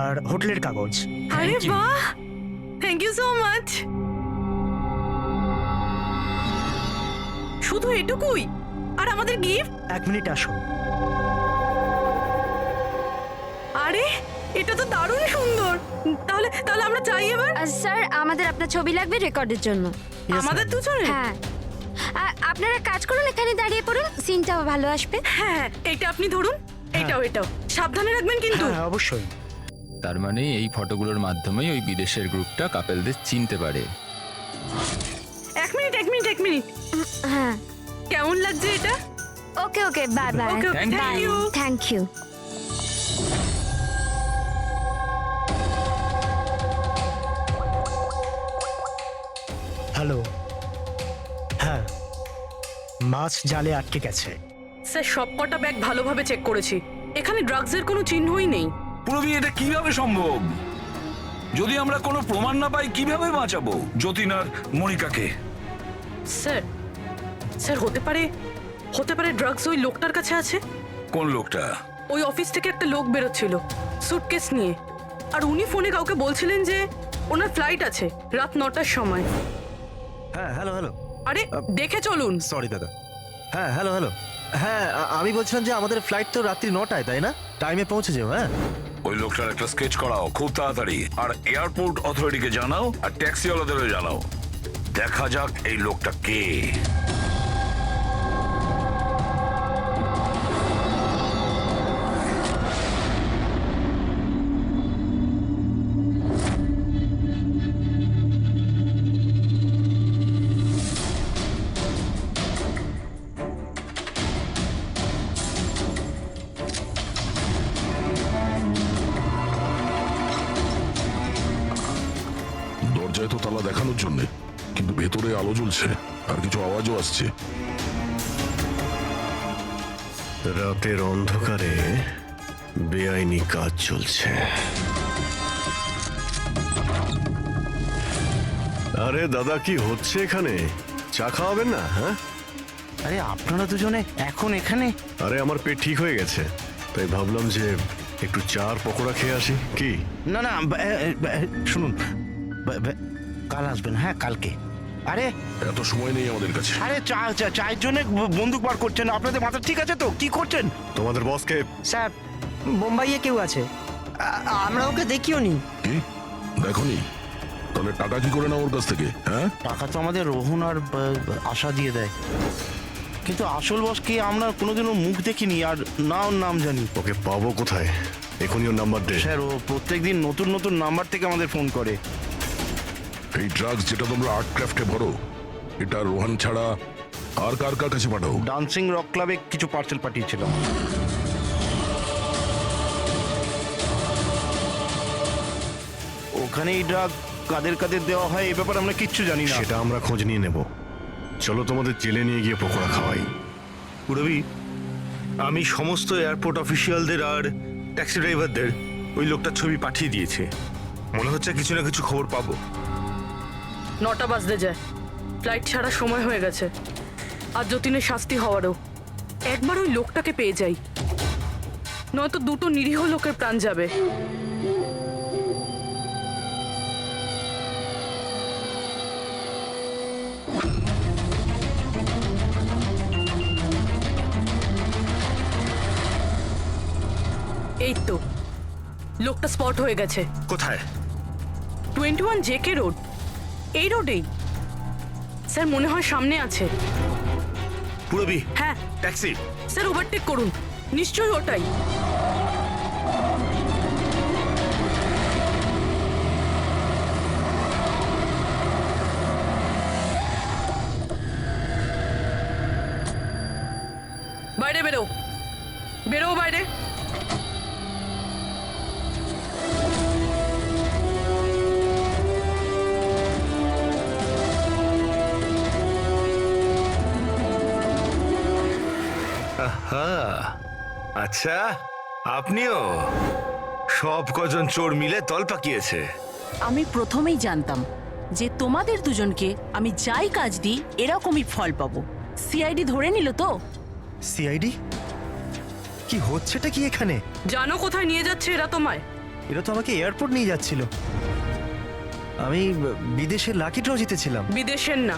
আর হোটেলের কাগজ। আরে Thank you. বাহ, থ্যাংক ইউ সো মাচ। শুধু এটুকুই? আর আমাদের গিফট? 1 মিনিট আসুন। আরে এটা তো দারুণ সুন্দর। তাহলে তাহলে আমরা চাই এবার। স্যার আমাদের আপনার ছবি লাগবে রেকর্ডের জন্য। Yes, আমাদের ma'am. দুজনে? হ্যাঁ আপনারা কাজ করুন, এখানে দাঁড়িয়ে পড়ুন, সিনটাও ভালো আসবে। হ্যাঁ, এটা আপনি ধরুন। এটাও সাবধানে রাখবেন কিন্তু। হ্যাঁ অবশ্যই। তার মানে এই ফটোগুলোর মাধ্যমেই ওই বিদেশের গ্রুপটা কাপেলদের চিনতে পারে। এক মিনিট। হ্যাঁ কেমন লাগছে এটা? Okay okay bye bye. Okay, Thank thank you. you. Thank you. Hello. হ্যাঁ, মাছ জালে আটকে গেছে। স্যার সবকটা ব্যাগ ভালোভাবে চেক করেছি, এখানে ড্রাগসের কোনো চিহ্নই নেই। পুরবি, এটা কিভাবে সম্ভব? যদি আমরা কোনো প্রমাণ না পাই কিভাবে বাঁচাবো যতীন আর মনিকাকে? স্যার স্যার হতে পারে ড্রাগস ওই লোকটার কাছে আছে। কোন লোকটা? ওই অফিস থেকে একটা লোক বেরোচ্ছিল সুটকেস নিয়ে, আর উনি ফোনে কাউকে বলছিলেন যে ওনার ফ্লাইট আছে রাত 9টার সময়। হ্যাঁ হ্যালো হ্যালো। আরে দেখে চলুন। সরি দাদা। হ্যাঁ হ্যালো হ্যালো। হ্যাঁ আমি বলছিলাম যে আমাদের ফ্লাইট তো রাত্রি 9টায়, তাই না? টাইমে পৌঁছে যাও। হ্যাঁ ওই লোকটার একটা স্কেচ করাও খুব তাড়াতাড়ি, আর এয়ারপোর্ট অথরিটিকে জানাও, আর ট্যাক্সিওয়ালাদেরও জানাও। দেখা যাক এই লোকটা কে। দরজায় তো তালা দেখানোর জন্য, কিন্তু ভেতরে আলো জ্বলছে আর কিছু আওয়াজও আসছে। রাতের অন্ধকারে বেআইনি কাজ চলছে। আরে দাদা, কি হচ্ছে এখানে? চা খাওয়াবেন না? হ্যাঁ, আরে আপনারা দুজনে এখন এখানে? আরে আমার পেট ঠিক হয়ে গেছে, তাই ভাবলাম যে একটু চার পকোড়া খেয়ে আসি। কি? না না শুনুন, কাল আসবেন। হ্যাঁ কালকে। আরে এত সময় নেই আমাদের কাছে। আরে চায়ের জন্য বন্দুক বার করছেন? আপনাদের মাথা ঠিক আছে তো? কি করছেন? তোমাদের বসকে স্যার, বোম্বাইয়ে কেউ আছে, আমরা ওকে দেখিও নি। কি দেখনি? তাহলে টাকা কি করে না ওর কাছ থেকে? হ্যাঁ, টাকা তো আমাদের রোহন আর আশা দিয়ে দেয়, কিন্তু আসল বসকে আমরা কোনোদিনও মুখ দেখিনি, আর না ওর নাম জানি। ওকে পাবো কোথায়? এখনই ওর নাম্বার দে। স্যার, ও প্রত্যেকদিন নতুন নতুন নাম্বার থেকে আমাদের ফোন করে। এই ড্রাগস যেটা তোমরা আর্ট ক্রাফটে ভরো, এটা রোহান ছাড়া আর কার কার কাছে পাঠাও? ডান্সিং রক ক্লাবে কিছু পার্সেল পাঠিয়েছিল। ওখানে এই ড্রাগ কাদের কাদের দেওয়া হয় এই ব্যাপারে আমরা কিচ্ছু জানি না। সেটা আমরা খোঁজ নিয়ে নেব। চলো তোমাদের জেলে নিয়ে গিয়ে পকোড়া খাওয়াই। পুরবি, আমি সমস্ত এয়ারপোর্ট অফিসিয়ালদের আর ট্যাক্সি ড্রাইভারদের ওই লোকটার ছবি পাঠিয়ে দিয়েছে। মনে হচ্ছে কিছু না কিছু খবর পাবো। 9টা বাজতে যায়, ফ্লাইট ছাড়ার সময় হয়ে গেছে, আর যতীনের শাস্তি হওয়ারও। একবার ওই লোকটাকে পেয়ে যাই, নয়তো দুটো নিরীহ লোকের প্রাণ যাবে। এই তো লোকটা স্পট হয়ে গেছে। কোথায়? 21 জেকে রোড, এই রোডেই। স্যার মনে হয় সামনে আছে। পুরবি, হ্যাঁ ট্যাক্সি। স্যার ওভারটেক করুন, নিশ্চয়ই ওটাই। বাইরে বেরো, বেরো বাইরে। হ্যাঁ, আচ্ছা, আপনিও? সব কজন চোর মিলে তল পাকিয়েছে। আমি প্রথমেই জানতাম যে তোমাদের দুজনকে আমি যাই কাজ দিই এরকমই ফল পাবো। সিআইডি ধরে নিল তো? সিআইডি? কি হচ্ছেটা কি এখানে? জানো কোথায় নিয়ে যাচ্ছে এরা তোমায়? এরা তো আমাকে এয়ারপোর্ট নিয়ে যাচ্ছিল। আমি বিদেশের লাকি ড্র জিতেছিলাম। বিদেশের না,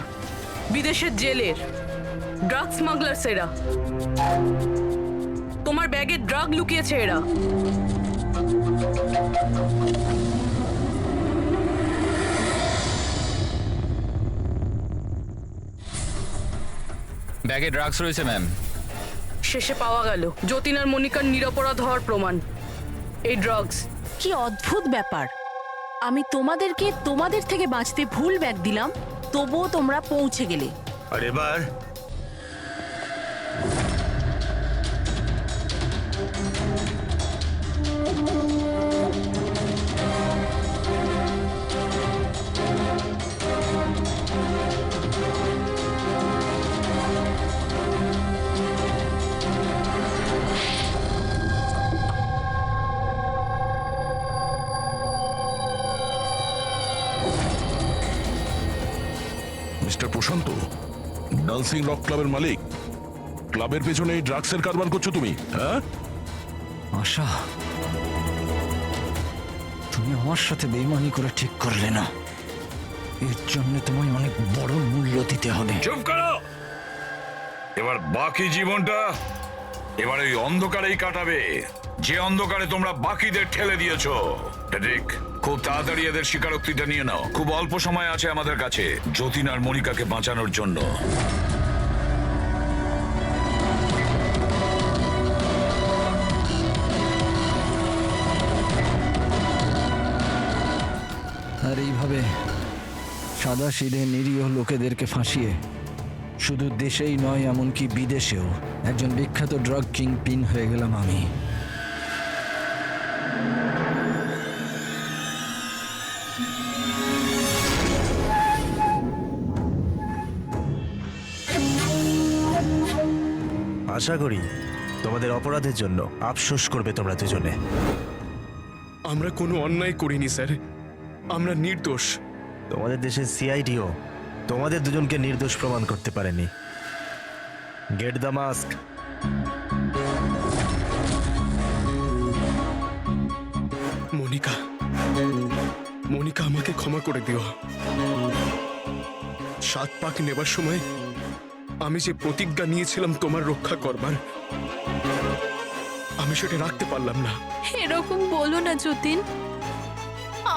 বিদেশের জেলের ড্রাগ স্মাগলার্স এরা। তোমার ব্যাগে ড্রাগ লুকিয়েছে এরা। ব্যাগে ড্রাগস রয়েছে ম্যাম। শেষে পাওয়া গেল যতীন আর মনিকার নিরপরাধ হওয়ার প্রমাণ। এই ড্রাগস। কি অদ্ভুত ব্যাপার, আমি তোমাদেরকে তোমাদের থেকে বাঁচতে ভুল ব্যাগ দিলাম, তবুও তোমরা পৌঁছে গেলে। আর এবার মিস্টার প্রশান্ত, ডান্সিং রক ক্লাবের মালিক, ক্লাবের পেছনে এই ড্রাগসের কারবার করছো তুমি, হ্যাঁ? আশা, তুমি আমার সাথে বেইমানি করে ঠিক করলে না। এর জন্য তোমায় অনেক বড় মূল্য দিতে হবে। চুপ করো। এবার বাকি জীবনটা এবার ওই অন্ধকারেই কাটাবে, যে অন্ধকারে তোমরা বাকিদের ঠেলে দিয়েছো। ঠিক, খুব তাড়াতাড়ি এদের স্বীকারোক্তিটা নিয়ে নাও। খুব অল্প সময় আছে আমাদের কাছে যতীন আর মনিকাকে বাঁচানোর জন্য। আর এইভাবে সাদা সিধে নিরীহ লোকেদেরকে ফাঁসিয়ে শুধু দেশেই নয়, এমনকি বিদেশেও একজন বিখ্যাত ড্রাগ কিং পিন হয়ে গেলাম আমি। আশা করি তোমাদের অপরাধের জন্য আফসোস করবে তোমরা দুজনে। আমরা কোনো অন্যায় করিনি স্যার, আমরা নির্দোষ। তোমাদের দেশের সিআইডিও তোমাদের দুজনকে নির্দোষ প্রমাণ করতে পারেনি। Get the mask. Monica, Monica, আমাকে ক্ষমা করে দিও। 7 পাক নেবার সময় আমি যে প্রতিজ্ঞা নিয়েছিলাম তোমার রক্ষা করবার, আমি সেটা রাখতে পারলাম না। এরকম বলো না যতীন,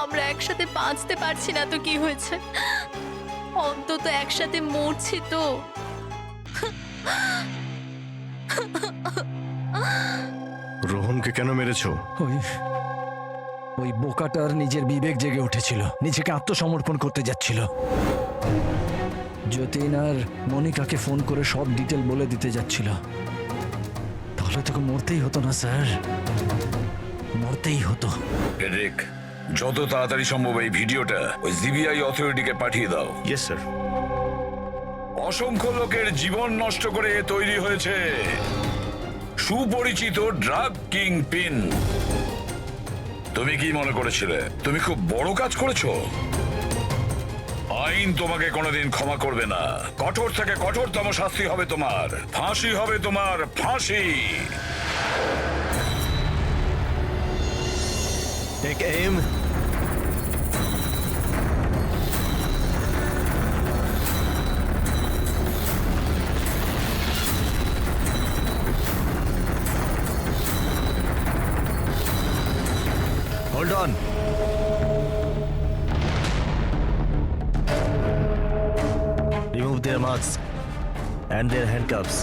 আমরা একসাথে বাঁচতে পারছি না তো কি হয়েছে, অন্তত একসাথে মরছি তো। রোহনকে কেন মেরেছো? ওই বোকাটার নিজের বিবেক জেগে উঠেছিল, নিজেকে আত্মসমর্পণ করতে যাচ্ছিল। যতীন আর মনিকাকে ফোন করে সব ডিটেল বলে দিতে যাচ্ছিল। তাহলে তোকে মরতেই হতো না স্যার, মরতেই হতো। এরিক, যত তাড়াতাড়ি সম্ভব এই ভিডিওটা ওই সিবিআই অথরিটিকে পাঠিয়ে দাও। Yes sir. অসংখ্য লোকের জীবন নষ্ট করে তৈরি হয়েছে সুপরিচিত ড্রাগ কিং পিন। তুমি কি মনে করেছিলে তুমি খুব বড় কাজ করেছো? আইন তোমাকে কোনোদিন ক্ষমা করবে না। কঠোর থেকে কঠোরতম শাস্তি হবে তোমার, ফাঁসি হবে তোমার, ফাঁসি। Take M. Hold on. Remove their masks and their handcuffs.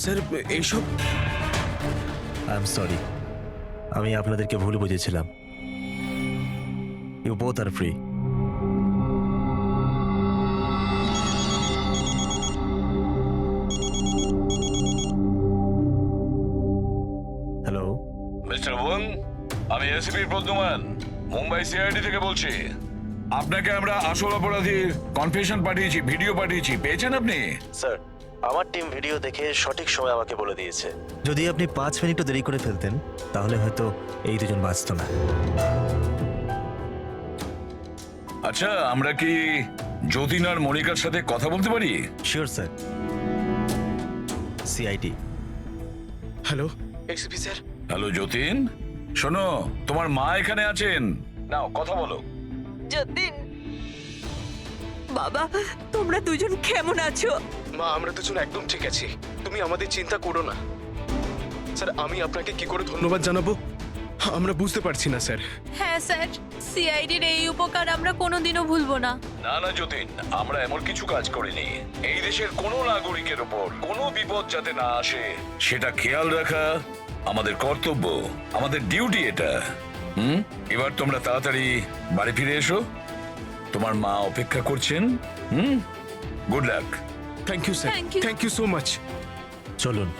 Sir, এইসব I am sorry. আমি আপনাদেরকে ভুল বুঝেছিলাম। You both are free. Hello mister Wang, আমি এসিপি প্রদ্যুমান, মুম্বাই সিআইডি থেকে বলছি। আপনাকে আমরা আসল অপরাধীর কনফেশন পাঠিয়েছি, ভিডিও পাঠিয়েছি, পেয়েছেন আপনি? স্যার, আমার টিম ভিডিও দেখে সঠিক সময় আমাকে বলে দিয়েছে। যদি আপনি 5 মিনিটও দেরি করে ফেলতেন তাহলে হয়তো এই দুজন বাঁচত না। আচ্ছা, আমরা কি যতীন আর মনিকার সাথে কথা বলতে পারি? Sure sir. CID hello SP sir. Hello Jatin, শোনো, তোমার মা এখানে আছেন, নাও কথা বলো। যতীন, বাবা, তোমরা দুজন কেমন আছো? মা, আমরা দুজন একদম ঠিক আছি, তুমি আমাদের চিন্তা করো না। স্যার, আমি আপনাকে কি করে ধন্যবাদ জানাবো আমরা বুঝতে পারছি না স্যার। হ্যাঁ স্যার, সিআইডির এই উপকার আমরা কোনোদিনও ভুলবো না। না না যতীন, আমরা এমন কিছু কাজ করিনি। এই দেশের কোনো নাগরিকের ওপর কোনো বিপদ যাতে না আসে সেটা খেয়াল রাখা আমাদের কর্তব্য, আমাদের ডিউটি এটা। এবার তোমরা তাড়াতাড়ি বাড়ি ফিরে এসো, তোমার মা অপেক্ষা করছেন। Good luck. Thank you sir, Thank you. Thank you so much. চলুন।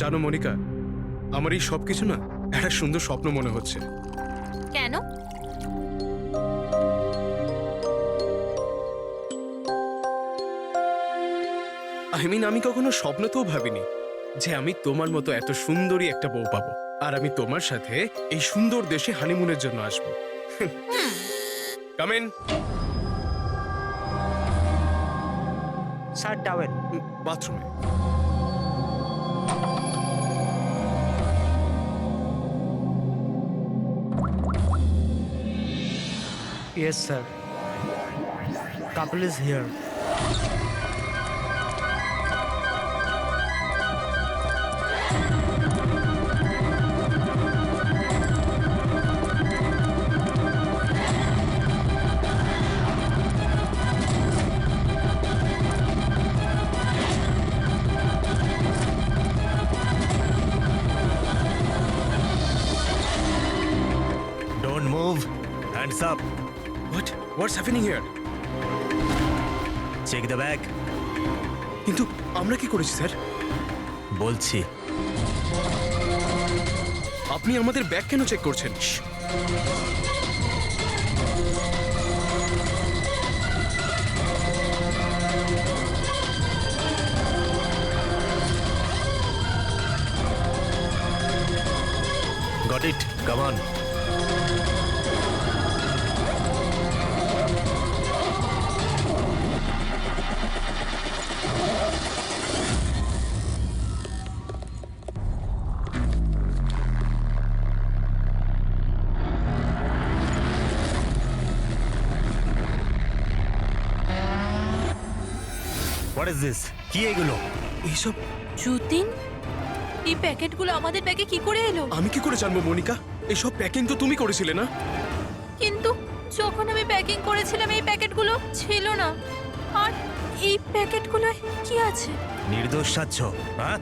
জানো মনিকা, আমার এই সব কিছু না একটা সুন্দর স্বপ্ন মনে হচ্ছে। কেন? আমি কখনো স্বপ্নতেও ভাবিনি যে আমি তোমার মতো এত সুন্দরী একটা বউ পাবো, আর আমি তোমার সাথে এই সুন্দর দেশে হানিমুনের জন্য আসবো। Come in. Sir, towel. বাথরুমে। Yes, sir. Couple is here. Don't move. Hands up. What's happening here? Check the bag. কিন্তু আমরা কি করেছি স্যার? বলছি। আপনি আমাদের ব্যাগ কেন চেক করছেন? Got it. Come on. What is this? কি এগুলো? এইসব যতীন, এই প্যাকেটগুলো আমাদের ব্যাগে কি করে এলো? আমি কি করে জানবো মনিকা? এইসব প্যাকিং তো তুমি করেছিলে না? কিন্তু যখন আমি প্যাকিং করেছিলাম এই প্যাকেটগুলো ছিল না। আর এই প্যাকেটগুলোয় কি আছে? নির্দোষ সাচ্ছ, হ্যাঁ?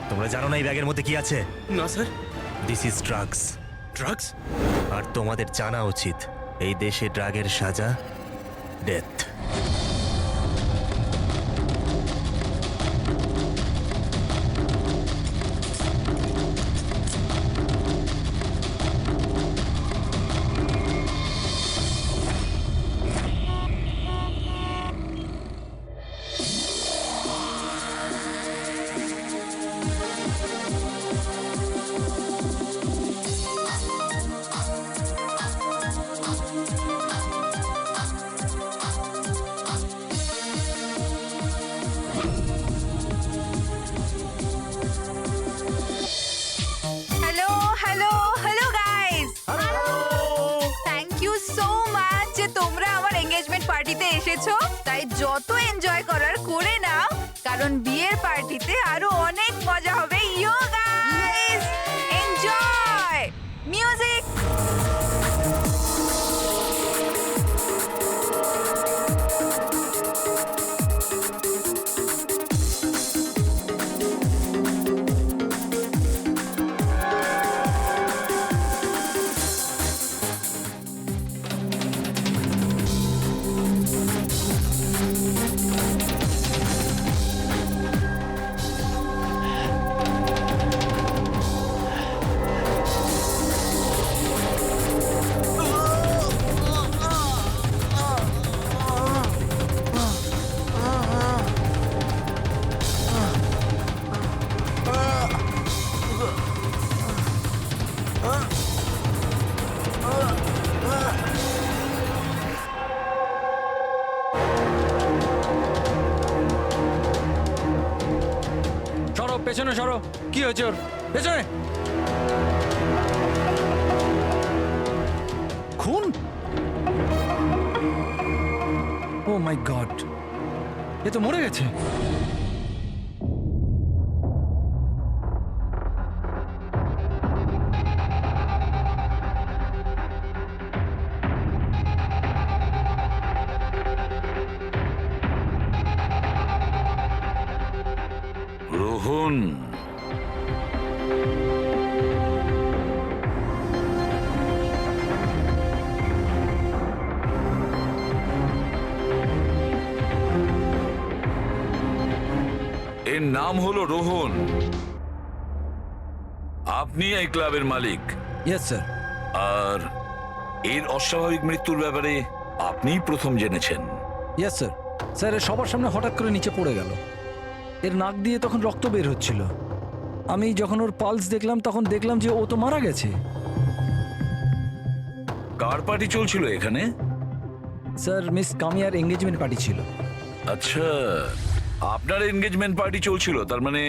তোমরা জানো না এই ব্যাগের মধ্যে কি আছে? না sir. This is drugs. Drugs? আর তোমাদের জানা উচিত এই দেশে ড্রাগের সাজা death. Hello hello hello guys, thank you so much যে তোমরা আমার এঙ্গেজমেন্ট পার্টিতে এসেছো। তাই যত এনজয় করার করে নাও, কারণ বিয়ের পার্টিতে আরো অনেক মজা হবে। ইয়ো গাইস, এনজয় মিউজিক। পেছনে সরো। কি হয়েছে ওর? পেছনে। খুন? ও মাই গড, এ তো মরে গেছে। রোহন, এর নাম হলো রোহন। আপনি এই ক্লাবের মালিক। Yes sir. আর এর অস্বাভাবিক মৃত্যুর ব্যাপারে আপনিই প্রথম জেনেছেন। Yes sir. স্যার, এ সবার সামনে হঠাৎ করে নিচে পড়ে গেল। এর নাক দিয়ে তখন রক্ত বের হচ্ছিল। আমি যখন ওর পালস দেখলাম তখন দেখলাম যে ও তো মারা গেছে। কার পার্টি চলছিল এখানে? স্যার, মিস কামিয়ার এঙ্গেজমেন্ট পার্টি ছিল। আচ্ছা, আপনার এনগেজমেন্ট পার্টি চলছিল, তার মানে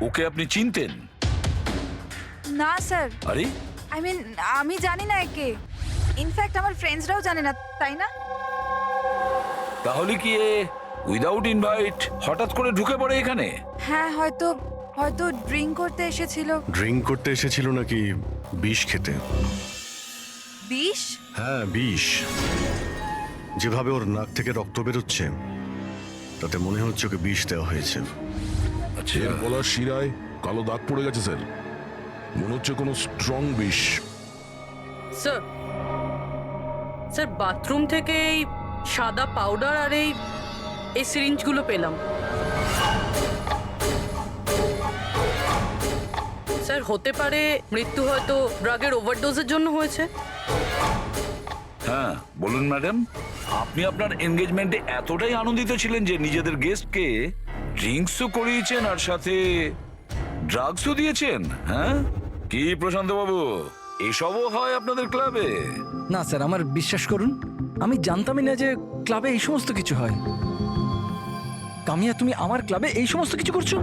ওকে আপনি চিনতেন? না স্যার, আরে আই মিন আমি জানি না একে। ইনফ্যাক্ট আমার ফ্রেন্ডসরাও জানে না, তাই না? তাহলে কি এ উইদাউট ইনভাইট হঠাৎ করে ঢুকে পড়ে এখানে? হ্যাঁ, হয়তো হয়তো ড্রিঙ্ক করতে এসেছিল। ড্রিঙ্ক করতে এসেছিল নাকি বিষ খেতে? বিষ? হ্যাঁ, বিষ। যেভাবে ওর নাক থেকে রক্ত বেরোচ্ছে তাতে মনে হচ্ছে ওকে বিষ দেওয়া হয়েছে। আচ্ছা, এর গলার শিরায় কালো দাগ পড়ে গেছে স্যার, মনে হচ্ছে কোনো স্ট্রং বিষ। স্যার, স্যার বাথরুম থেকে এই সাদা পাউডার আর এই সিরিঞ্জগুলো পেলাম। স্যার, হতে পারে মৃত্যু হয়তো ড্রাগের ওভারডোজের জন্য হয়েছে। হ্যাঁ বলুন ম্যাডাম, আপনি আপনার এনগেজমেন্টে এতটাই আনন্দিত ছিলেন যে নিজেদের গেস্টকে ড্রিঙ্কসও করিয়েছেন আর সাথে ড্রাগসও দিয়েছেন? হ্যাঁ কি প্রশান্ত বাবু, এসবও হয় আপনাদের ক্লাবে? না স্যার, আমার বিশ্বাস করুন, আমি জানতামই না যে ক্লাবে এই সমস্ত কিছু হয়। কামিয়া, তুমি আমার ক্লাবে এই সমস্ত কিছু করছো?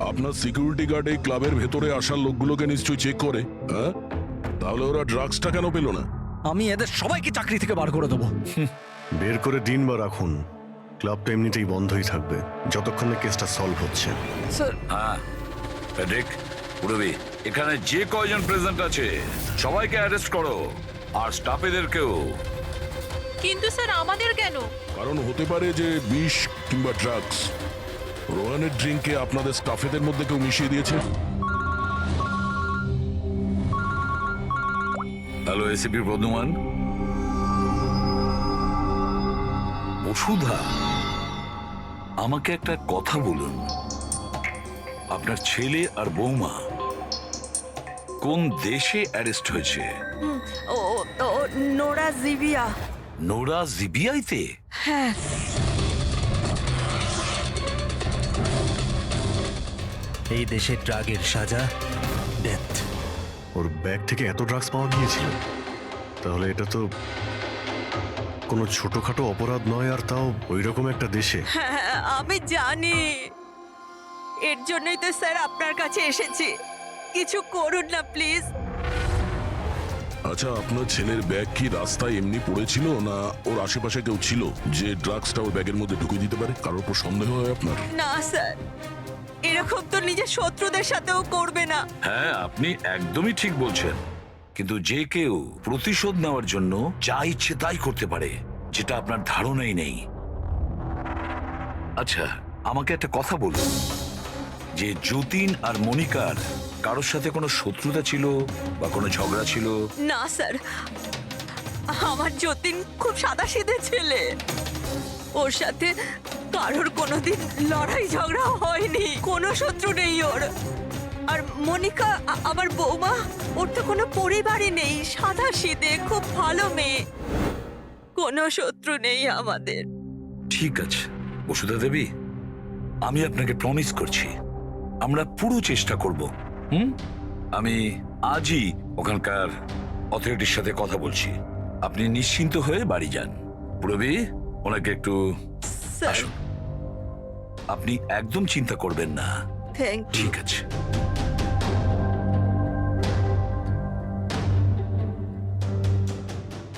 আপনার সিকিউরিটি গার্ড এই ক্লাবের ভেতরে আসার লোকগুলোকে নিশ্চয়ই চেক করে। হ্যাঁ, তাহলে ওরা ড্রাগসটা কেন পেল না? আমি এদের সবাইকে চাকরি থেকে বার করে দেবো। বের করে দিন বা রাখুন, ক্লাবটা এমনিতেই বন্ধই থাকবে যতক্ষণ না কেসটা সলভ হচ্ছে। স্যার। হ্যাঁ প্যাট্রিক, পুরবি, এখানে যে কয়জন প্রেজেন্ট আছে সবাইকে অ্যারেস্ট করো, আর স্টাফেদেরকেও। কিন্তু স্যার আমাদের কেন? কারণ হতে পারে যে বিষ কিংবা ড্রাগস রোহানের ড্রিঙ্কে আপনাদের স্টাফেদের মধ্যে কেউ মিশিয়ে দিয়েছে। Hello ACP Bardhaman. বসুধা, আমাকে একটা কথা বলুন, আপনার ছেলে আর বৌমা কোন দেশে অ্যারেস্ট হয়েছে? ও নোরা জিবিয়া। নোরা জিবিয়াইতে? হ্যাঁ। এই দেশে ড্রাগের সাজা ডেথ। ওর ব্যাগ থেকে এত ড্রাগস পাওয়া গিয়েছিল, তাহলে এটা তো কোনো ছোটখাটো অপরাধ নয়, আর তাও ওই রকম একটা দেশে। হ্যাঁ, আমি জানি, এর জন্যই তো স্যার আপনার কাছে এসেছি। কিছু করুন না প্লিজ। আচ্ছা, আপনার ছেলের ব্যাগ কি রাস্তায় এমনি পড়েছিল, না ওর আশেপাশে কেউ ছিল যে ড্রাগসটা ওর ব্যাগের মধ্যে ঢুকিয়ে দিতে পারে? কারোর উপর সন্দেহ হয় আপনার? না স্যার, এরকম তো নিজের শত্রুদের সাথেও করবে না। হ্যাঁ আপনি একদমই ঠিক বলছেন, কিন্তু যে কেউ প্রতিশোধ নেওয়ার জন্য যা ইচ্ছে তাই করতে পারে, যেটা আপনার ধারণাই নেই। আচ্ছা আমাকে একটা কথা বলুন, যে যতীন আর মনিকার কারোর সাথে কোনো শত্রুতা ছিল বা কোনো ঝগড়া ছিল? না স্যার, আমার যতীন খুব সাদাসিধে ছেলে, ওর সাথে কারোর কোনোদিন লড়াই ঝগড়া হয়নি, কোনো শত্রু নেই ওর। আর মনিকা আমার বৌমা, ওর তো কোনো পরিবারই নেই, সাদাসিধে খুব ভালো মেয়ে, কোনো শত্রু নেই আমাদের। ঠিক আছে বসুধা দেবী, আমি আপনাকে প্রমিস করছি আমরা পুরো চেষ্টা করব। আমি আজই ওখানকার অথরিটির সাথে কথা বলছি, আপনি নিশ্চিন্ত হয়ে বাড়ি যান। পুরবি, ওনাকে একটু আসুন। আপনি একদম চিন্তা করবেন না। থ্যাংক ঠিক আছে।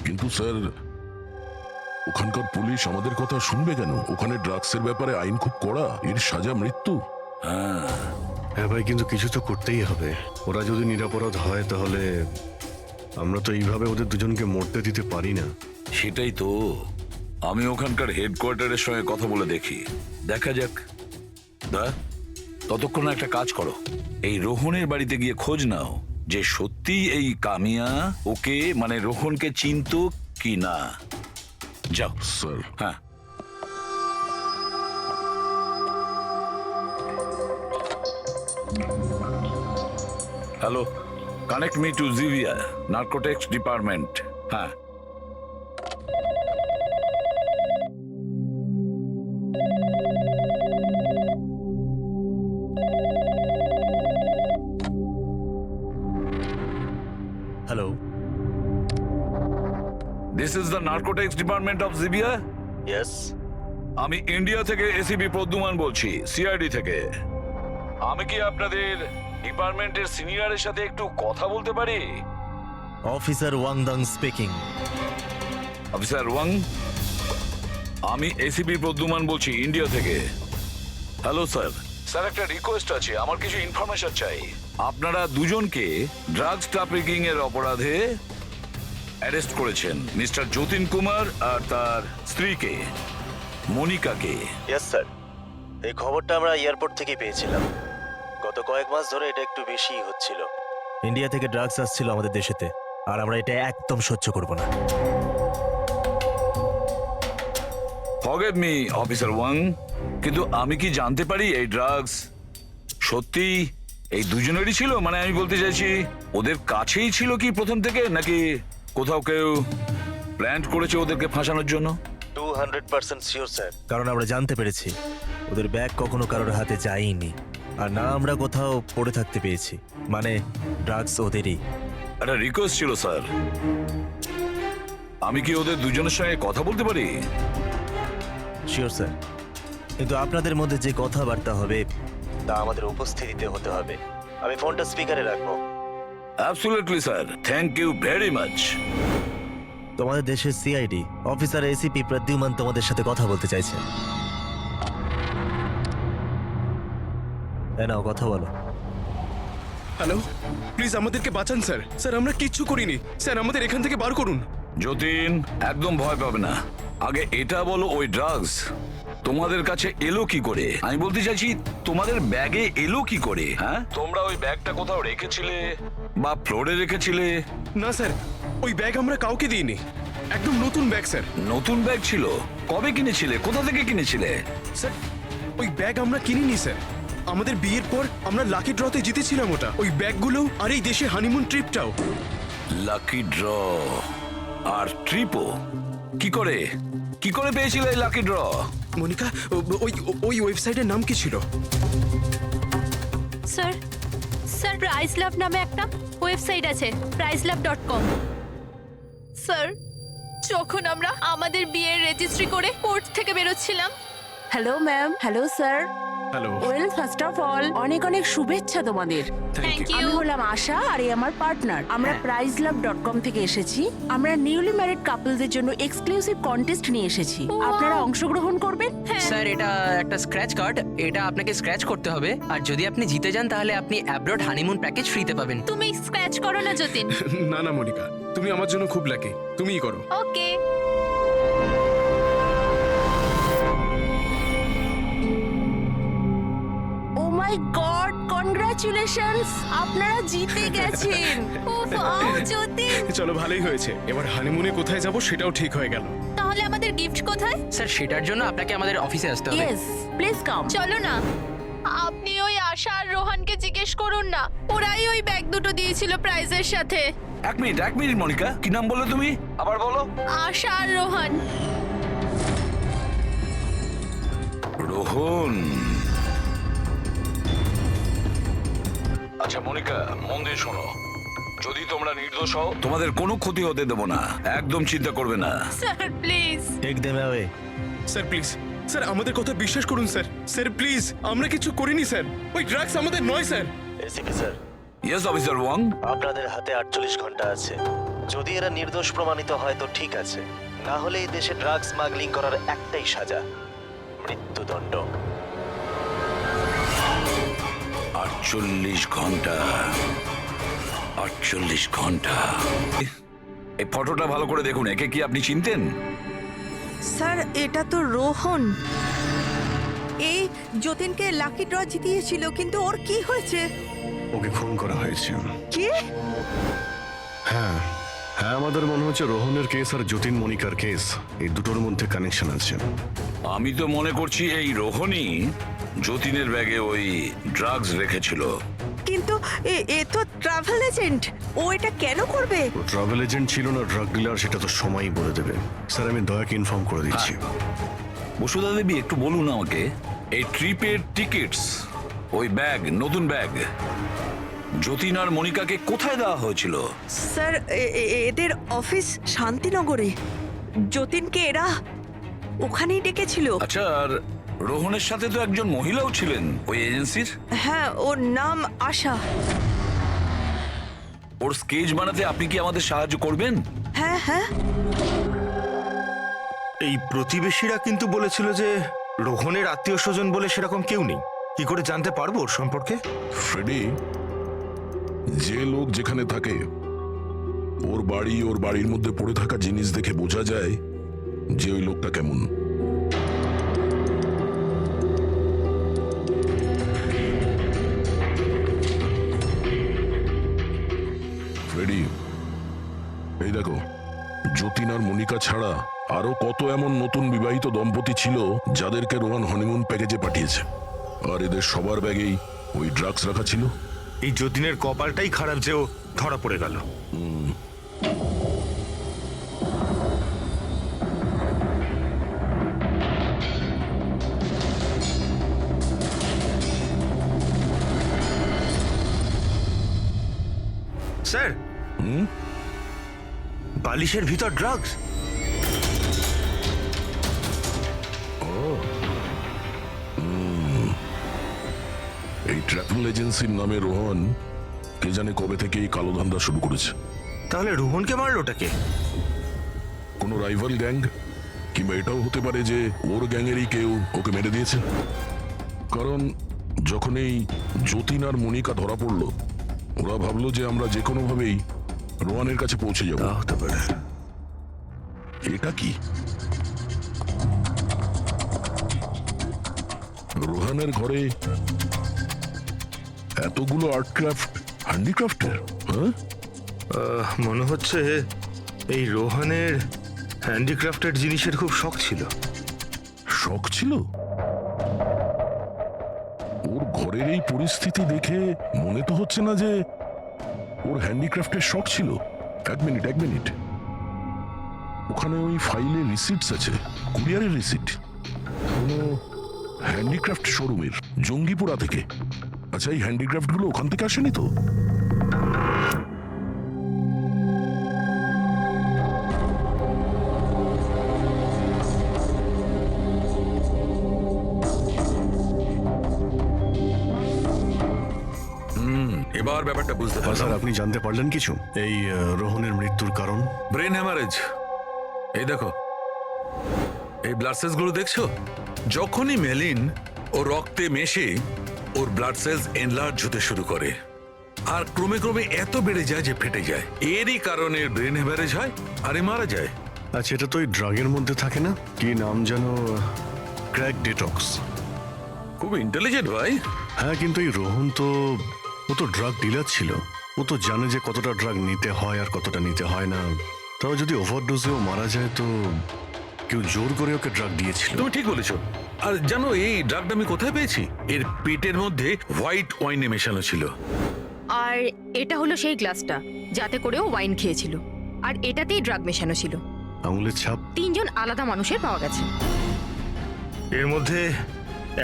কিন্তু স্যার ওখানকার পুলিশ আমাদের কথা শুনবে কেন? ওখানে ড্রাগসের ব্যাপারে আইন খুব কড়া, এর সাজা মৃত্যু। হ্যাঁ ভাই, কিন্তু কিছু তো করতেই হবে। ওরা যদি নিরাপরাধ হয় তাহলে আমরা তো এইভাবে ওদের দুজনকে মরতে দিতে পারি না। সেটাই তো, আমি ওখানকার হেডকোয়ার্টারের সঙ্গে কথা বলে দেখি, দেখা যাক। ততক্ষণ একটা কাজ করো, এই রোহনের বাড়িতে গিয়ে খোঁজ নাও যে সত্যি এই কামিয়া ওকে মানে রোহনকে চিনতো কি না। যাও স্যার। হ্যাঁ। হ্যালো, কানেক্ট মি টু জিভিয়া নার্কোটিক্স ডিপার্টমেন্ট। হ্যাঁ। Hello, this is the narcotics department of জিভিয়া। ইয়েস। আমি ইন্ডিয়া থেকে এসিপি প্রদ্যুমান বলছি, সিআইডি থেকে। আমি কি আপনাদের ডিপার্টমেন্টের সিনিয়রের সাথে একটু কথা বলতে পারি? অফিসার ওয়াংদাং স্পিকিং। অফিসার ওয়াং, আমি এসিপি প্রদ্যুমান বলছি ইন্ডিয়া থেকে। Hello sir. স্যার, একটা রিকোয়েস্ট আছে, আমার কিছু ইনফরমেশন চাই। আপনারা দুজনকে ড্রাগস ট্রাফিকিং এর অপরাধে অ্যারেস্ট করেছেন, মিস্টার যতীন কুমার আর তার স্ত্রীকে মনিকাকে। ইয়েস স্যার, এই খবরটা আমরা এয়ারপোর্ট থেকে পেয়েছিলাম। গত কয়েক মাস ধরে এটা একটু বেশিই হচ্ছিল। ইন্ডিয়া থেকে ড্রাগস আসছিল আমাদের দেশেতে, আর আমরা এটা একদম সহ্য করব না। ফরগেট মি অফিসার ওয়াং, কিন্তু আমি কি জানতে পারি এই ড্রাগস সত্যি এই দুজনেরই ছিল? মানে আমি বলতে চাইছি ওদের কাছেই ছিল কি প্রথম থেকে, নাকি কোথাও কেউ প্ল্যান করেছে ওদেরকে ফাঁসানোর জন্য? 200% শিওর স্যার, কারণ আমরা জানতে পেরেছি ওদের ব্যাগ কখনো কারোর হাতে যায়নি, আর না আমরা কোথাও পড়ে থাকতে পেয়েছি। মানে ড্রাগস ওদেরই। একটা রিকোয়েস্ট ছিল স্যার, আমি কি ওদের দুজনের সঙ্গে কথা বলতে পারি? শিওর স্যার, কিন্তু আপনাদের মধ্যে যে কথাবার্তা হবে তা আমাদের উপস্থিতিতে হতে হবে। আমি ফোনটা স্পিকারে রাখবো। Absolutely sir, thank you very much. তোমাদের দেশের সিআইডি অফিসার এসিপি প্রদ্যুমান তোমাদের সাথে কথা বলতে চাইছে। নাও কথা বলো। হ্যালো, প্লিজ আমাদেরকে বাঁচান স্যার। স্যার, আমরা কিচ্ছু করিনি স্যার, আমাদের এখান থেকে বার করুন। যতীন, একদম ভয় পাবে না। আগে এটা বলো, ওই ড্রাগস তোমাদের কাছে এলো কি করে? আমি বলতে চাইছি তোমাদের ব্যাগে এলো কি করে? হ্যাঁ, তোমরা ওই ব্যাগটা কোথাও রেখেছিলে বা ফ্লোরে রেখেছিলে? না স্যার, ওই ব্যাগ আমরা কাউকে দিইনি, একদম নতুন ব্যাগ স্যার। নতুন ব্যাগ ছিল? কবে কিনেছিলে? কোথা থেকে কিনেছিলে? স্যার, ওই ব্যাগ আমরা কিনিনি স্যার। আমাদের বিয়ের পর আমরা লাকি ড্রতে জিতেছিলাম ওটা, ওই ব্যাগগুলো আর এই দেশে হানিমুন ট্রিপটাও। লাকি ড্র আর ট্রিপও? কি করে পেয়েছিলে এই লাকি ড্র? মনিকা, ওই ওয়েবসাইটের নাম কি ছিল? স্যার, স্যার প্রাইস লাভ নামে একটা ওয়েবসাইট আছে, pricelove.com। স্যার, যখন আমরা আমাদের বিয়ের রেজিস্ট্রি করে কোর্ট থেকে বেরোচ্ছিলাম। Hello ma'am. Hello sir. Hello. Well, first of all অনেক অনেক শুভেচ্ছা তোমাদের। Thank you. আমি হলাম আশা, আর এই আমার পার্টনার। আমরা pricelove.com থেকে এসেছি। আমরা নিউলি ম্যারিড কাপলদের জন্য এক্সক্লুসিভ কন্টেস্ট নিয়ে এসেছি। আপনারা অংশগ্রহণ করবেন? স্যার, এটা একটা স্ক্র্যাচ কার্ড, এটা আপনাকে স্ক্র্যাচ করতে হবে, আর যদি আপনি জিতে যান তাহলে আপনি অ্যাব্রড হানিমুন প্যাকেজ ফ্রিতে পাবেন। তুমি স্ক্র্যাচ করো না যতীন। না না মনিকা, তুমি আমার জন্য খুব লাকি, তুমিই করো। ওকে। ও মাই গড, কনগ্রাচুলেশনস, আপনারা জিতে গেছেন। ওয়াও যতীন, চলো, ভালোই হয়েছে। এবার হানিমুনে কোথায় যাব সেটাও ঠিক হয়ে গেল। তাহলে আমাদের গিফট কোথায়? স্যার, সেটার জন্য আপনাকে আমাদের অফিসে আসতে হবে। Yes, please come. চলো না, আপনি ওই আশা আর রোহানকে জিজ্ঞেস করুন না, ওরাই ওই ব্যাগ দুটো দিয়েছিল প্রাইজের সাথে। এক মিনিট মনিকা, কি নাম বললে তুমি? আবার বলো। আশা আর রোহান। রোহন। আচ্ছা মনিকা, মন দিয়ে শোনো, যদি তোমরা নির্দোষ হও তোমাদের কোনো ক্ষতি হতে দেবো না, একদম চিন্তা করবে না। Sir please. Take them away. Sir please, sir আমাদের কথা বিশ্বাস করুন স্যার। স্যার প্লিজ, আমরা কিছু করিনি স্যার। ওই ড্রাগস আমাদের নয় sir. ACP sir, yes officer Wang. আপনাদের হাতে 48 ঘন্টা আছে। যদি এরা নির্দোষ প্রমাণিত হয় তো ঠিক আছে, না হলে এই দেশে ড্রাগস স্মাগলিং করার একটাই সাজা, মৃত্যুদণ্ড। 48 ঘন্টা, 48 ঘন্টা। এই ফটোটা ভালো করে দেখুন, একে কি আপনি চিনতেন? স্যার এটা তো রোহন। এই যতীনকে লাকি ড্র জিতিয়েছিল, কিন্তু ওর কি হয়েছে? ওকে খুন করা হয়েছে। কি? হ্যাঁ হ্যাঁ, আমাদের মনে হচ্ছে রোহনের কেস আর যতীন মনিকার কেস, এই দুটোর মধ্যে কানেকশন আছে। আমি তো মনে করছি এই রোহনই যতীনের ব্যাগে ওই ড্রাগস রেখেছিল। কিন্তু এ তো ট্রাভেল এজেন্ট, ও এটা কেন করবে? ও ট্রাভেল এজেন্ট ছিল না ড্রাগ ডিলার, সেটা তো সময়ই বলে দেবে। স্যার আমি দয়াকে ইনফর্ম করে দিচ্ছি। বসুধা দেবী, একটু বলুন আমাকে, এই ট্রিপের টিকিটস, ওই ব্যাগ, নতুন ব্যাগ, যতীন আর মনিকাকে কোথায় দেওয়া হয়েছিল? স্যার এদের অফিস শান্তিনগরে। যতীনকে এরা ওখানেই ডেকেছিল। আচ্ছা, আর রোহনের সাথে তো একজন মহিলাও ছিলেন ওই এজেন্সির। হ্যাঁ, ওর নাম আশা। ওর স্কেচ বানাতে আপনি কি আমাদের সাহায্য করবেন? হ্যাঁ হ্যাঁ। এই প্রতিবেশীরা কিন্তু বলেছিল যে রোহনের আত্মীয় স্বজন বলে সেরকম কেউ নেই। কি করে জানতে পারবো ওর সম্পর্কে? ফ্রেডি, যে লোক যেখানে থাকে ওর বাড়ি, ওর বাড়ির মধ্যে পড়ে থাকা জিনিস দেখে বোঝা যায় যে ওই লোকটা কেমন। ফ্রেডি, এই দেখো, যতীন আর মনিকা ছাড়া আরো কত এমন নতুন বিবাহিত দম্পতি ছিল যাদেরকে রোহান হনিমুন প্যাকেজে পাঠিয়েছে, আর এদের সবার ব্যাগেই ওই ড্রাগস রাখা ছিল। এই যতীনের কপালটাই খারাপ যে ও ধরা পড়ে গেল। স্যার, বালিশের ভিতর ড্রাগস। এই ট্রাভেল এজেন্সির নামে রোহন কে জানে কবে থেকে এই কালো ধান্দা শুরু করেছে। তাহলে রোহনকে মারলো ওটাকে? কোনো রাইভাল গ্যাং, কিংবা এটাও হতে পারে যে ওর গ্যাংয়েরই কেউ ওকে মেরে দিয়েছে। কারণ যখন এই যতীন আর মনিকা ধরা পড়লো, ওরা ভাবলো যে আমরা যে কোনো ভাবেই রোহানের কাছে পৌঁছে যাবো। হতে পারে। এটা কি রোহানের ঘরে এতগুলো আর্ট ক্রাফট, হ্যান্ডিক্রাফটের? হ্যাঁ, মনে হচ্ছে এই রোহনের হ্যান্ডিক্রাফটেড জিনিসের খুব শখ ছিল। শখ ছিল? ওর ঘরের এই পরিস্থিতি দেখে মনে তো হচ্ছে না যে ওর হ্যান্ডিক্রাফটের শখ ছিল। এক মিনিট, ওখানে ওই ফাইলে রিসিটস আছে, কুরিয়ারের রিসিট, কোনো হ্যান্ডিক্রাফট শোরুমের, জঙ্গিপুরা থেকে। আচ্ছা, এই হ্যান্ডিক্রাফট গুলো ওখান থেকে আসেনি তো? এবার ব্যাপারটা বুঝতে স্যার পারলাম। আপনি জানতে পারলেন কিছু এই রোহনের মৃত্যুর কারণ? Brain haemorrhage. এই দেখো, এই ব্লাড সেলস গুলো দেখছো? যখনই মেলিন ও রক্তে মেশে ওর ব্লাড সেলস এনলার্জ হতে শুরু করে, আর ক্রমে ক্রমে এত বেড়ে যায় যে ফেটে যায়। এরই কারণে ব্রেন হ্যামারেজ হয় আর মারা যায়। আচ্ছা, এটা তো ওই ড্রাগের মধ্যে থাকে না? কি নাম যেন? Crack detox. খুব ইন্টেলিজেন্ট ভাই। হ্যাঁ, কিন্তু এই রোহন তো, ও তো ড্রাগ ডিলার ছিল। ও তো জানে যে কতটা ড্রাগ নিতে হয় আর কতটা নিতে হয় না। তাও যদি ওভারডোজেও মারা যায় তো কেউ জোর করে ওকে ড্রাগ দিয়েছিল। তুমি ঠিক বলেছো। আর জানো এই ড্রাগটা আমি কোথায় পেয়েছি? এর পেটের মধ্যে হোয়াইট ওয়াইনে মেশানো ছিল। আর এটা হলো সেই গ্লাসটা যাতে করে ও ওয়াইন খেয়েছিল, আর এটাতেই ড্রাগ মেশানো ছিল। আঙুলের ছাপ 3জন আলাদা মানুষের পাওয়া গেছে। এর মধ্যে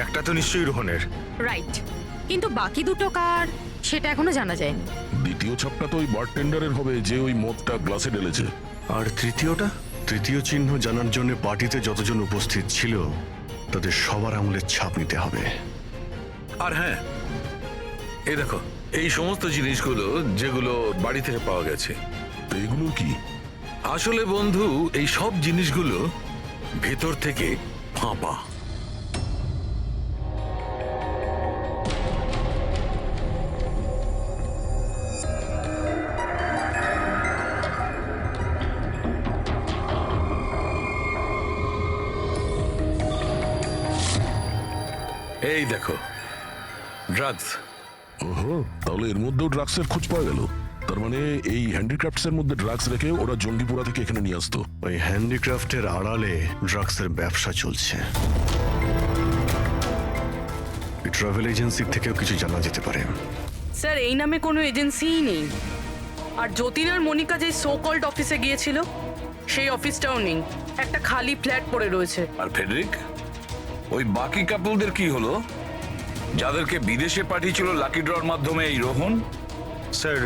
একটা তো নিশ্চয়ই রোহনের। রাইট, কিন্তু বাকি দুটো কার সেটা এখনো জানা যায়নি। দ্বিতীয় ছাপটা তো ওই বারটেন্ডারের হবে যে ওই মদটা গ্লাসে ঢেলেছে। আর তৃতীয়টা? তৃতীয় চিহ্ন জানার জন্য পার্টিতে যতজন উপস্থিত ছিল তাদের সবার আঙুলের ছাপ নিতে হবে। আর হ্যাঁ, এই দেখো, এই সমস্ত জিনিসগুলো যেগুলো বাড়ি থেকে পাওয়া গেছে, তো এগুলো কি? আসলে বন্ধু এই সব জিনিসগুলো ভেতর থেকে ফাঁপা। এই দেখো, ড্রাগস। ওহো, তাহলে এর মধ্যেও ড্রাগসের খোঁজ পাওয়া গেল। তার মানে এই হ্যান্ডিক্রাফটস এর মধ্যে ড্রাগস রেখে ওরা জঙ্গিপুরা থেকে এখানে নিয়ে আসতো। ওই হ্যান্ডিক্রাফটের আড়ালে ড্রাগসের ব্যবসা চলছে। ট্রাভেল এজেন্সির থেকেও কিছু জানা যেতে পারে। স্যার এই নামে কোনো এজেন্সিই নেই। আর যতীন আর মনিকা যে সো কল্ড অফিসে গিয়েছিল সেই অফিসটাও নেই, একটা খালি ফ্ল্যাট পড়ে রয়েছে। আর ফেডরিক, ওই বাকি কাপলদের কি হলো, যাদেরকে বিদেশে পাঠিয়েছিল লাকি ড্রর মাধ্যমে এই রোহন? স্যার,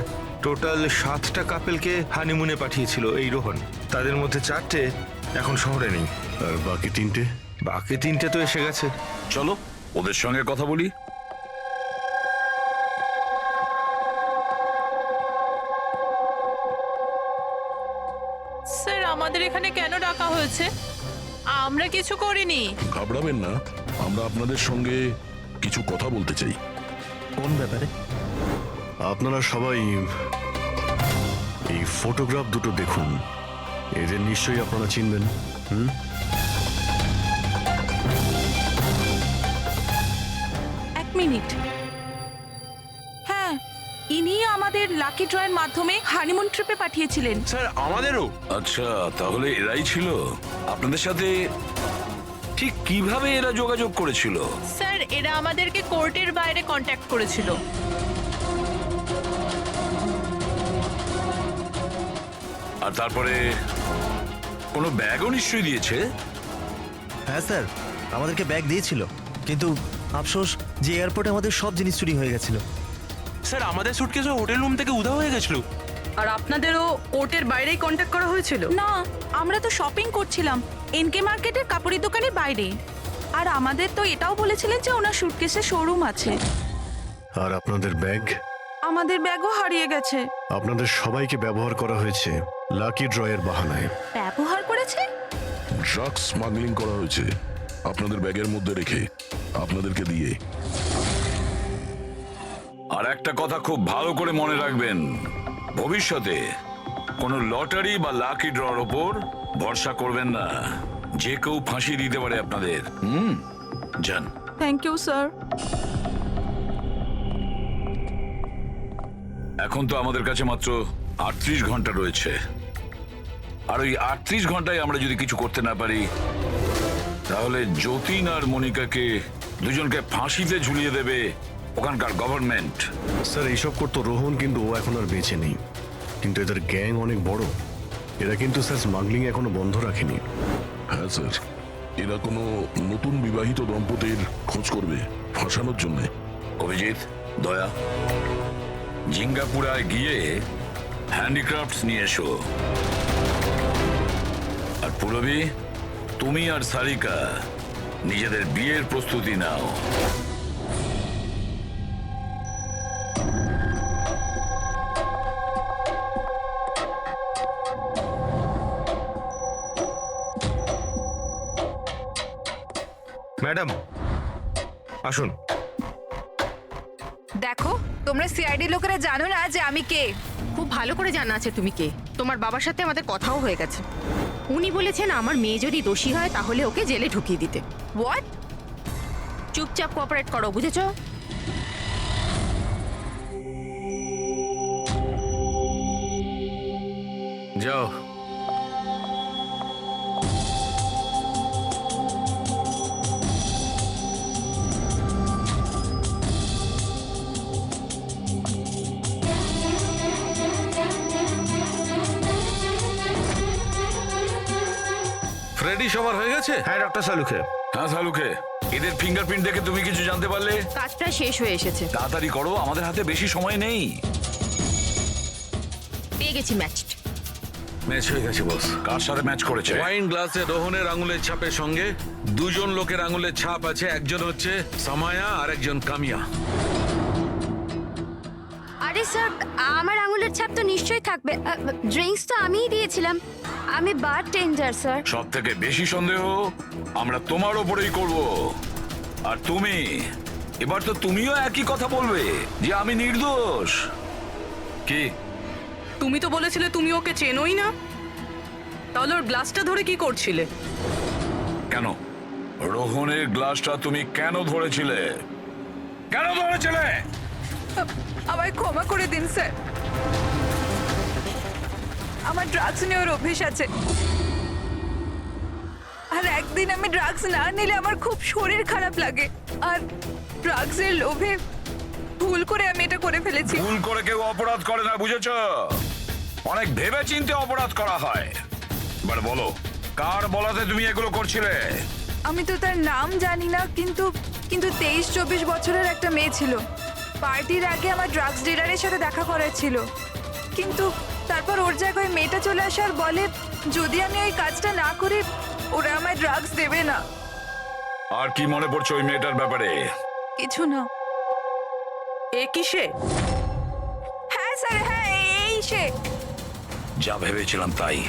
টোটাল 7টা কাপেলকে হানিমুনে পাঠিয়েছিল এই রোহন। তাদের মধ্যে 4টে এখন শহরে নেই। আর বাকি 3টে? বাকি 3টে তো এসে গেছে। চলো ওদের সঙ্গে কথা বলি। স্যার আমাদের এখানে কেন ডাকা হয়েছে? আমরা কিছু করিনি। ঘাবড়াবেন না, আমরা আপনাদের সঙ্গে কিছু কথা বলতে চাই। কোন ব্যাপারে? আপনারা সবাই এই ফটোগ্রাফ দুটো দেখুন। এদের নিশ্চয়ই আপনারা চিনবেন। এক মিনিট। হ্যাঁ, ইনি আমাদের লাকি ড্রয়ের মাধ্যমে হানিমুন ট্রিপে পাঠিয়েছিলেন। স্যার আমাদেরও। আচ্ছা, তাহলে এরাই ছিল আপনাদের সাথে। ঠিক কিভাবে এরা যোগাযোগ করেছিল? স্যার এরা আমাদেরকে কোর্টের বাইরে কন্ট্যাক্ট করেছিল। আর তারপরে কোনো ব্যাগও নিশ্চয়ই দিয়েছে। হ্যাঁ স্যার, আমাদেরকে ব্যাগ দিয়েছিল, কিন্তু আফসোস যে এয়ারপোর্টে আমাদের সব জিনিস চুরি হয়ে গেছিল। স্যার আমাদের সুটকেসও হোটেল রুম থেকে উধাও হয়ে গেছিল। আর আপনাদেরও কোর্টের বাইরেই কন্ট্যাক্ট করা হয়েছিল? না, আমরা তো শপিং করছিলাম এনকে মার্কেটের কাপড়ের দোকানের বাইরে। আর আমাদের তো এটাও বলেছিলেন যে ওনার সুটকেসের শোরুম আছে। আর আপনাদের ব্যাগ? আমাদের ব্যাগও হারিয়ে গেছে। আপনাদের সবাইকে ব্যবহার করা হয়েছে লাকি ড্রয়ের বাহানায়। ব্যবহার করেছে? ড্রাগস স্মাগলিং করা হয়েছে আপনাদের ব্যাগের মধ্যে রেখে, আপনাদেরকে দিয়ে। আর একটা কথা খুব ভালো করে মনে রাখবেন, ভবিষ্যতে কোনো লটারি বা লাকি ড্রর ওপর ভরসা করবেন না। যে কেউ ফাঁসি দিতে পারে আপনাদের। যান। Thank you sir. এখন তো আমাদের কাছে মাত্র 38 ঘন্টা রয়েছে। আর ওই 38 ঘন্টায় আমরা যদি কিছু করতে না পারি, তাহলে যতীন আর মনিকাকে দুজনকে ফাঁসিতে ঝুলিয়ে দেবে ওখানকার গভর্নমেন্ট। স্যার এইসব করতো রোহন, কিন্তু ও এখন আর বেঁচে নেই। কিন্তু এদের গ্যাং অনেক বড়। এরা কিন্তু স্যার স্মাগলিং এখনো বন্ধ রাখেনি। হ্যাঁ স্যার, এরা কোনো নতুন বিবাহিত দম্পতির খোঁজ করবে ফাঁসানোর জন্য। অভিজিৎ, দয়া, জিঙ্গাপুরায় গিয়ে হ্যান্ডিক্রাফটস নিয়ে এসো। আর পুরবী, তুমি আর সারিকা নিজেদের বিয়ের প্রস্তুতি নাও। ম্যাডাম আসুন। দেখো, তোমরা সিআইডি লোকেরা জানো না যে আমি কে? খুব ভালো করে জানা আছে তুমি কে। তোমার বাবার সাথে আমাদের কথাও হয়ে গেছে। উনি বলেছেন আমার মেয়ে যদি দোষী হয় তাহলে ওকে জেলে ঢুকিয়ে দিতে। হোয়াট? চুপচাপ কোঅপারেট করো, বুঝেছো? যাও। ফ্রেডি সবার হয়ে গেছে? হ্যাঁ ডক্টর সালুখে। হ্যাঁ সালুখে, এদের ফিঙ্গারপ্রিন্ট দেখে তুমি কিছু জানতে পারলে? কাজটা শেষ হয়ে এসেছে। তাড়াতাড়ি করো, আমাদের হাতে বেশি সময় নেই। পেয়ে গেছি ম্যাচ। ম্যাচ হয়ে গেছে বস। কার সাথে ম্যাচ করেছে? ওয়াইন গ্লাসে রোহনের আঙুলের ছাপের সঙ্গে দুজন লোকের আঙুলের ছাপ আছে, একজন হচ্ছে সামায়া আর একজন কামিয়া। আরে স্যার, আমার আঙুলের ছাপ তো নিশ্চয়ই থাকবে। ড্রিঙ্কস তো আমিই দিয়েছিলাম, আমি বারটেন্ডার স্যার। সব থেকে বেশি সন্দেহ আমরা তোমার ওপরেই করব। আর তুমি, এবার তো তুমিও একই কথা বলবে যে আমি নির্দোষ। কি? তুমি তো বলেছিলে তুমি ওকে চেনোই না, তাহলে ওর গ্লাসটা ধরে কি করছিলে? কেন রোহনের গ্লাসটা তুমি কেন ধরেছিলে? কেন ধরেছিলে? আমায় ক্ষমা করে দিন স্যার, আমার ড্রাগস নেওয়ার অভ্যেস আছে, আর একদিন আমি ড্রাগস না নিলে আমার খুব শরীর খারাপ লাগে, আর ড্রাগসের লোভে ভুল করে আমি এটা করে ফেলেছি। ভুল করে কেউ অপরাধ করে না, বুঝেছ? অনেক ভেবে চিন্তে অপরাধ করা হয়। এবার বলো, কার বলাতে তুমি এগুলো করছিলে? আমি তো তার নাম জানি না, কিন্তু 23-24 বছরের একটা মেয়ে ছিল। পার্টির আগে আমার ড্রাগস ডিলারের সাথে দেখা করার ছিল, কিন্তু তারপর ওর জায়গায় মেয়েটা চলে আসে আর বলে যদি আমি ওই কাজটা না করি ওরা আমায় ড্রাগস দেবে না। আর কি মনে পড়ছে ওই মেয়েটার ব্যাপারে? কিছু না। এ কি সে? হ্যাঁ স্যার, হ্যাঁ এই সে। যা ভেবেছিলাম তাই।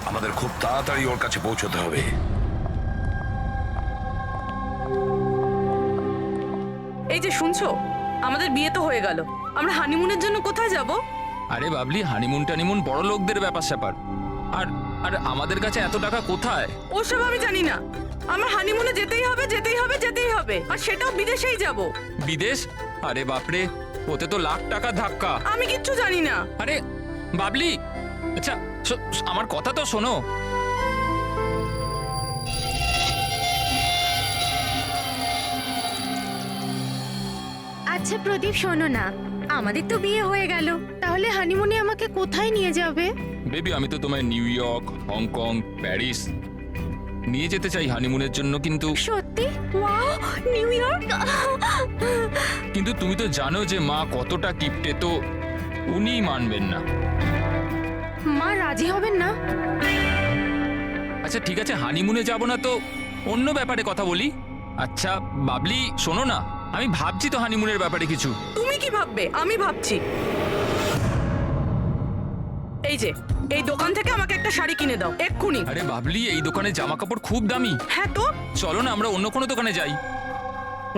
আমাদের খুব তাড়াতাড়ি ওর কাছে পৌঁছতে হবে। এই যে শুনছো, আমাদের বিয়ে তো হয়ে গেল, আমরা হানিমুনের জন্য কোথায় যাব? আরে বাবলি, হানিমুন টানিমুন বড় লোকদের ব্যাপার স্যাপার। আর আর আমাদের কাছে এত টাকা কোথায়? ওসব আমি জানি না, আমার হানিমুনে যেতেই হবে, যেতেই হবে, যেতেই হবে, আর সেটাও বিদেশেই যাব। বিদেশ? আরে বাপরে, ওতে তো লাখ টাকা ধাক্কা। আমি কিচ্ছু জানি না। আরে বাবলি, আচ্ছা আমার কথা তো শোনো। আচ্ছা প্রদীপ, শোনো না, আমাদের তো বিয়ে হয়ে গেল, তাহলে হানিমুনে আমাকে কোথায় নিয়ে যাবে? বেবি, আমি তো তোমায় নিউ ইয়র্ক, হংকং, প্যারিস নিয়ে যেতে চাই হানিমুনের জন্য, কিন্তু সত্যি? Wow, new York! কিন্তু তুমি তো জানো যে মা কতটা কিপটে, তো উনি মানবেন না। মা রাজি হবেন না? আচ্ছা ঠিক আছে, হানিমুনে যাব না তো অন্য ব্যাপারে কথা বলি। আচ্ছা বাবলি শোনো না, আমি ভাবছি তো হানিমুনের ব্যাপারে কিছু। তুমি কি ভাববে? আমি ভাবছি। এই যে এই দোকান থেকে আমাকে একটা শাড়ি কিনে দাও এক্ষুনি। আরে বাবলি, এই দোকানে জামা কাপড় খুব দামি। হ্যাঁ তো চলো না আমরা অন্য কোনো দোকানে যাই।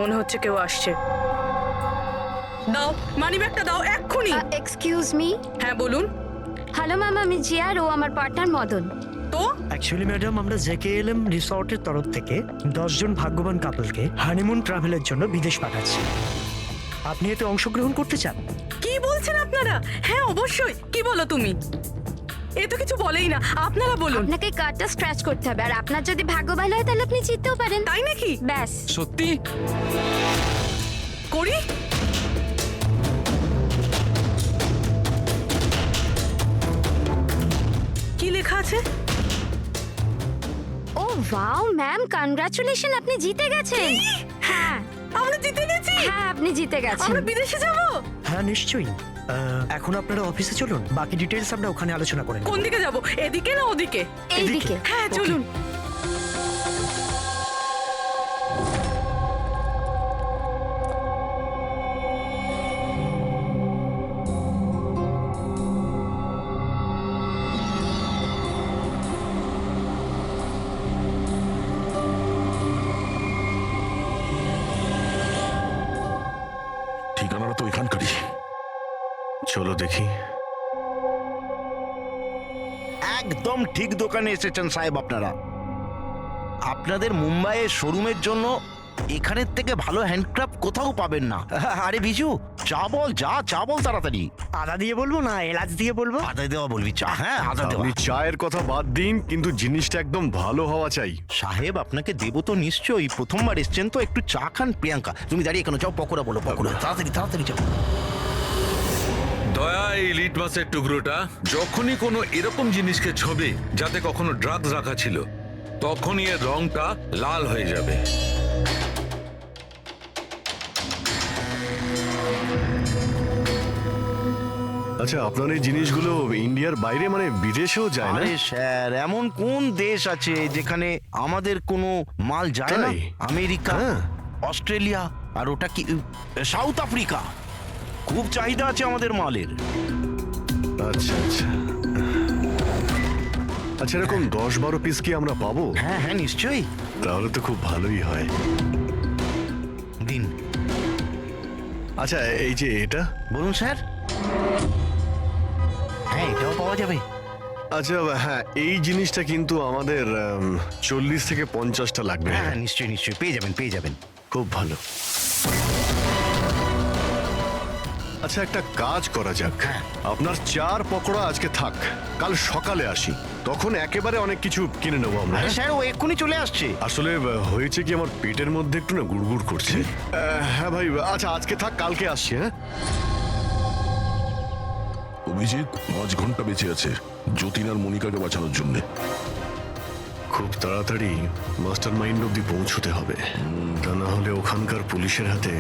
মনে হচ্ছে কেউ আসছে। দাও মানিব্যাগটা দাও এক্ষুনি। Excuse me. হ্যাঁ বলুন। হ্যালো ম্যাম, আমি জিয়া আর ও আমার পার্টনার মদন। তো অ্যাকচুয়ালি ম্যাডাম, আমরা জেকেএলএম রিসর্টের তরফ থেকে 10 জন ভাগ্যবান কাপলকে হানিমুন ট্রাভেলের জন্য বিদেশ পাঠাচ্ছি। আপনি এতে অংশগ্রহণ করতে চান? কি বলছেন আপনারা? হ্যাঁ অবশ্যই। কি বলো তুমি? এ তো কিছু বলেই না, আপনারা বলুন। আপনাকে কার্ডটা স্ক্র্যাচ করতে হবে, আর আপনার যদি ভাগ্য ভালো হয় তাহলে আপনি জিততেও পারেন। তাই নাকি? ব্যাস। সত্যি? করি। কি লেখা আছে? ও ওয়াও ম্যাম, কনগ্রাচুলেশন, আপনি জিতে গেছেন। হ্যাঁ আমরা জিতে গেছি। হ্যাঁ আপনি জিতে গেছেন। আমরা বিদেশে যাব? হ্যাঁ নিশ্চয়ই। এখন আপনারা অফিসে চলুন, বাকি ডিটেইলস আমরা ওখানে আলোচনা করে নেব। কোন দিকে যাব? এদিকে না ওদিকে? এইদিকে। হ্যাঁ চলুন। ঠিকানাটা তো এখানকারই। চলো দেখি। একদম ঠিক দোকানে এসেছেন সাহেব আপনারা। আপনাদের মুম্বাইয়ের শোরুমের জন্য এখানের থেকে ভালো হ্যান্ডক্রাফট কোথাও পাবেন না। আরে বিজু, চা বল, চা বল তাড়াতাড়ি। আদা দিয়ে বলবো না এলাচ দিয়ে বলবো? আদা দেওয়া বলবি চা? হ্যাঁ আদা দেওয়া। আপনি চায়ের কথা বাদ দিন, কিন্তু জিনিসটা একদম ভালো হওয়া চাই। সাহেব আপনাকে দেবো তো নিশ্চয়ই, প্রথমবার এসছেন তো, একটু চা খান। প্রিয়াঙ্কা তুমি দাঁড়িয়ে কেন? যাও পকোড়া বলো, পকোড়া তাড়াতাড়ি যাও। দয়া, এই লিট মাছের টুকরোটা যখনই কোনো এরকম জিনিসকে ছবে যাতে কখনো ড্রাগস রাখা ছিল, তখনই এর রংটা লাল হয়ে যাবে। আচ্ছা আপনার এই জিনিসগুলো ইন্ডিয়ার বাইরে মানে বিদেশেও যায় না? আরে স্যার, এমন কোন দেশ আছে যেখানে আমাদের কোনো মাল যায় না? তাই? আমেরিকা, অস্ট্রেলিয়া, আর ওটা কি সাউথ আফ্রিকা। খুব চাহিদা আছে আমাদের মালের। আচ্ছা আচ্ছা আচ্ছা, এরকম 10-12 পিস কি আমরা পাবো? হ্যাঁ হ্যাঁ নিশ্চয়ই। তাহলে তো খুব ভালোই হয়। দিন। আচ্ছা এই যে এটা বলুন স্যার। হ্যাঁ এটাও পাওয়া যাবে। আচ্ছা হ্যাঁ, এই জিনিসটা কিন্তু আমাদের 40 থেকে 50টা লাগবে। হ্যাঁ নিশ্চয়ই নিশ্চয়ই পেয়ে যাবেন পেয়ে যাবেন। খুব ভালো। আচ্ছা একটা কাজ করা যাক, আপনার 4 পকোড়া আজকে থাক, কাল সকালে আসি, তখন একেবারে অনেক কিছু কিনে নেবো আমরা। আরে স্যার ও এক্ষুনি চলে আসছে। আসলে হয়েছে কি, আমার পেটের মধ্যে একটু না গুড়গুড় করছে। হ্যাঁ ভাই, আচ্ছা আজকে থাক, কালকে আসছি। হ্যাঁ অভিজিৎ 5 ঘন্টা বেঁচে আছে যতীন আর মনিকাকে বাঁচানোর জন্য। খুব তাড়াতাড়ি মাস্টার মাইন্ড অব্দি পৌঁছতে হবে, তা না হলে ওখানকার পুলিশের হাতে